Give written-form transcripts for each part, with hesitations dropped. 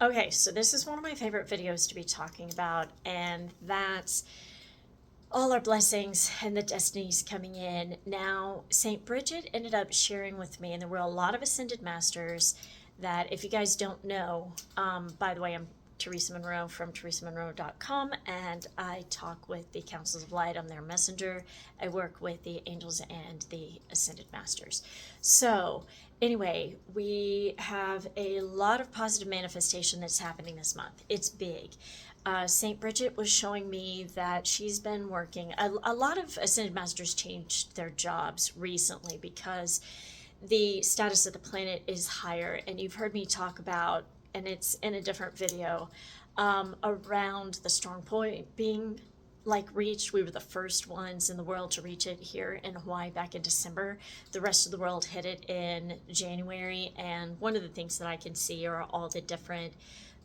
Okay, so this is one of my favorite videos to be talking about, and that's all our blessings and the destinies coming in. Now, St. Brigit ended up sharing with me, and there were a lot of ascended masters that, if you guys don't know, by the way, I'm Theresa Monroe from theresamonroe.com, and I talk with the Councils of Light. I'm their messenger. I work with the angels and the ascended masters. So, anyway, we have a lot of positive manifestation that's happening this month. It's big. St. Brigit was showing me that she's been working. A lot of ascended masters changed their jobs recently because the status of the planet is higher. And you've heard me talk about, and it's in a different video, around the strong point being like reached. We were the first ones in the world to reach it here in Hawaii back in December. The rest of the world hit it in January. And one of the things that I can see are all the different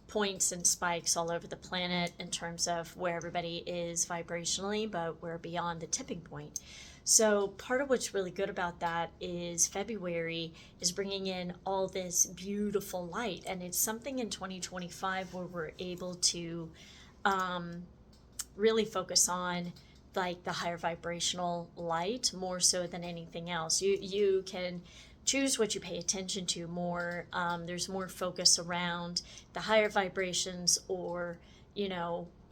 points and spikes all over the planet in terms of where everybody is vibrationally, but we're beyond the tipping point. So part of what's really good about that is February is bringing in all this beautiful light, and it's something in 2025 where we're able to really focus on like the higher vibrational light more so than anything else. You can choose what you pay attention to more. There's more focus around the higher vibrations, or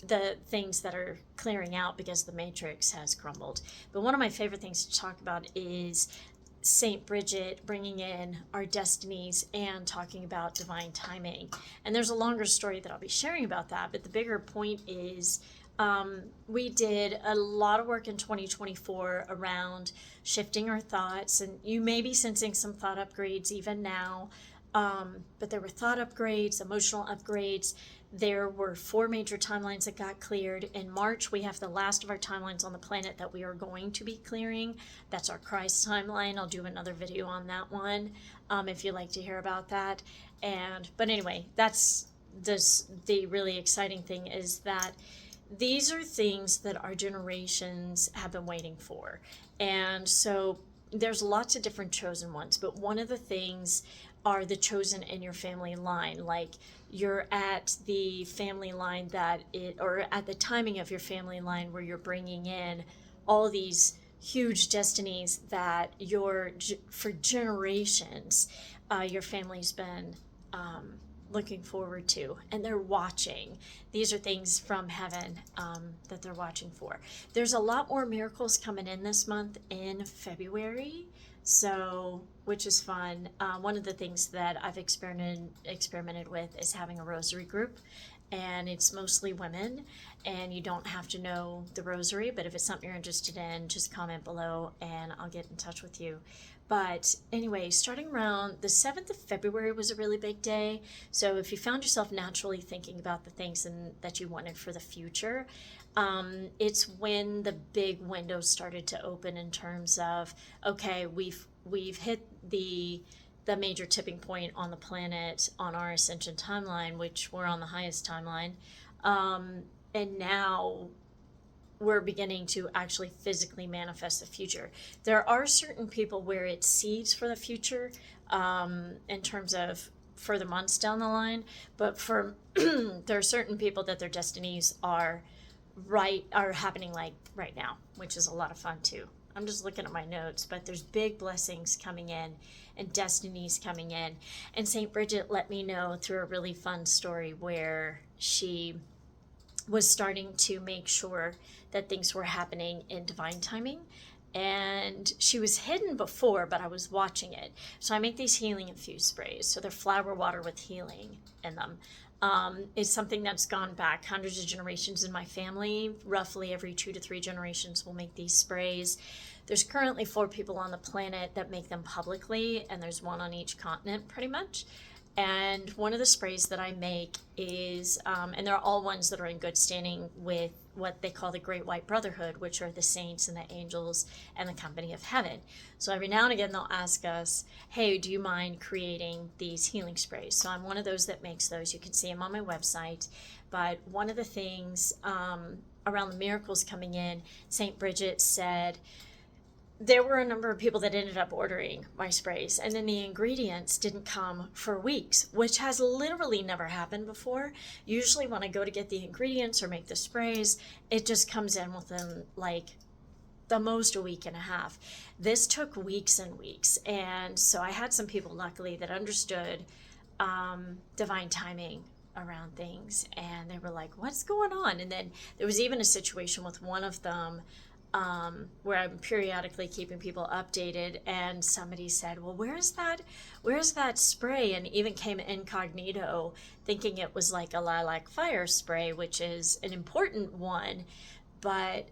the things that are clearing out because the matrix has crumbled. But one of my favorite things to talk about is Saint Brigit bringing in our destinies and talking about divine timing. And there's a longer story that I'll be sharing about that, but the bigger point is we did a lot of work in 2024 around shifting our thoughts, and you may be sensing some thought upgrades even now, but there were thought upgrades, emotional upgrades. There were 4 major timelines that got cleared. In March, we have the last of our timelines on the planet that we are going to be clearing. That's our Christ timeline. I'll do another video on that one if you'd like to hear about that. But anyway, that's the really exciting thing is that these are things that our generations have been waiting for. And so there's lots of different chosen ones, but one of the things are the chosen in your family line. Like you're at the family line or at the timing of your family line where you're bringing in all these huge destinies that for generations, your family's been looking forward to, and they're watching. These are things from heaven that they're watching for. There's a lot more miracles coming in this month in February, so which is fun. One of the things that I've experimented with is having a rosary group, and it's mostly women, and you don't have to know the rosary, but if it's something you're interested in, just comment below and I'll get in touch with you. But anyway, starting around the 7th of February was a really big day. So if you found yourself naturally thinking about the things that you wanted for the future, it's when the big window started to open in terms of, okay, we've hit the major tipping point on the planet on our ascension timeline, which we're on the highest timeline. And now we're beginning to actually physically manifest the future. There are certain people where it seeds for the future in terms of further months down the line, but there are certain people that their destinies are happening like right now, which is a lot of fun too. I'm just looking at my notes, but there's big blessings coming in and destinies coming in. And St. Brigit let me know through a really fun story where she was starting to make sure that things were happening in divine timing. And she was hidden before, but I was watching it. So I make these healing infused sprays. So they're flower water with healing in them. It's something that's gone back hundreds of generations in my family. Roughly every 2 to 3 generations we'll make these sprays. There's currently 4 people on the planet that make them publicly, and there's 1 on each continent pretty much. And one of the sprays that I make is, and they're all ones that are in good standing with what they call the Great White Brotherhood, which are the saints and the angels and the company of heaven. So every now and again, they'll ask us, hey, do you mind creating these healing sprays? So I'm one of those that makes those. You can see them on my website. But one of the things around the miracles coming in, St. Brigit said, there were a number of people that ended up ordering my sprays, and then the ingredients didn't come for weeks, which has literally never happened before. Usually when I go to get the ingredients or make the sprays, it just comes in within like the most a week and a half. This took weeks and weeks, and so I had some people luckily that understood divine timing around things, and they were like, what's going on? And then there was even a situation with one of them where I'm periodically keeping people updated, and somebody said, well, where's that spray? And even came incognito thinking it was like a lilac fire spray, which is an important one. But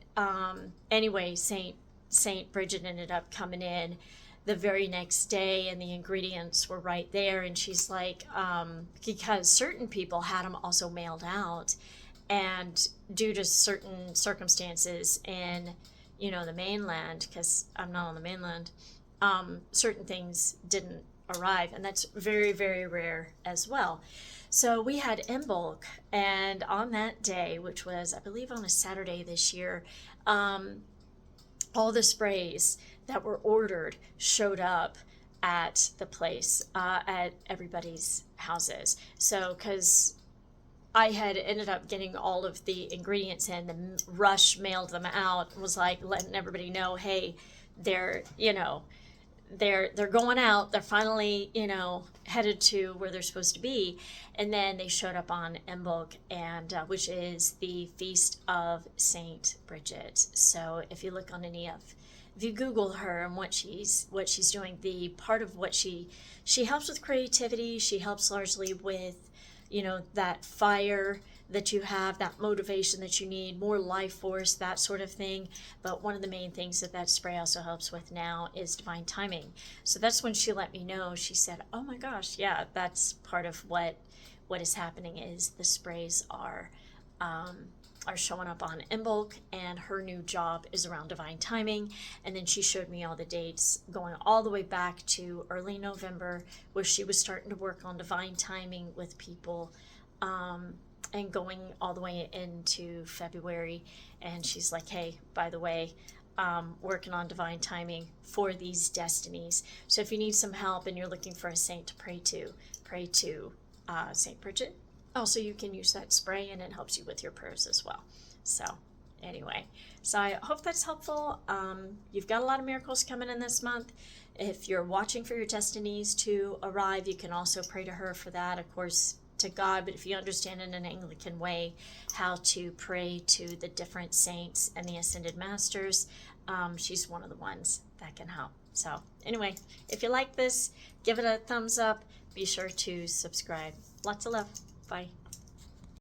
anyway, Saint Brigit ended up coming in the very next day, and the ingredients were right there. And she's like, because certain people had them also mailed out, and due to certain circumstances in, the mainland, because I'm not on the mainland, certain things didn't arrive, and that's very, very rare as well. So we had in bulk, and on that day, which was, I believe, on a Saturday this year, all the sprays that were ordered showed up at the place, at everybody's houses. So, because I had ended up getting all of the ingredients in, the rush mailed them out, was like letting everybody know, hey, they're going out, they're finally, headed to where they're supposed to be. And then they showed up on Imbolc, and which is the feast of Saint Brigit. So if you look on if you Google her and what she's doing, the part of what she helps with creativity, she helps largely with, that fire that you have, that motivation that you need, more life force, that sort of thing. But one of the main things that spray also helps with now is divine timing. So that's when she let me know. She said, oh my gosh, yeah, that's part of what is happening, is the sprays are showing up on Imbolc, and her new job is around divine timing. And then she showed me all the dates going all the way back to early November, where she was starting to work on divine timing with people, and going all the way into February. And she's like, hey, by the way, working on divine timing for these destinies. So if you need some help and you're looking for a saint to pray to Saint Brigit. Also, you can use that spray, and it helps you with your prayers as well. So anyway, so I hope that's helpful. You've got a lot of miracles coming in this month. If you're watching for your destinies to arrive, you can also pray to her for that, of course, to God. But if you understand in an Anglican way how to pray to the different saints and the ascended masters, she's one of the ones that can help. So anyway, if you like this, give it a thumbs up. Be sure to subscribe. Lots of love. Bye.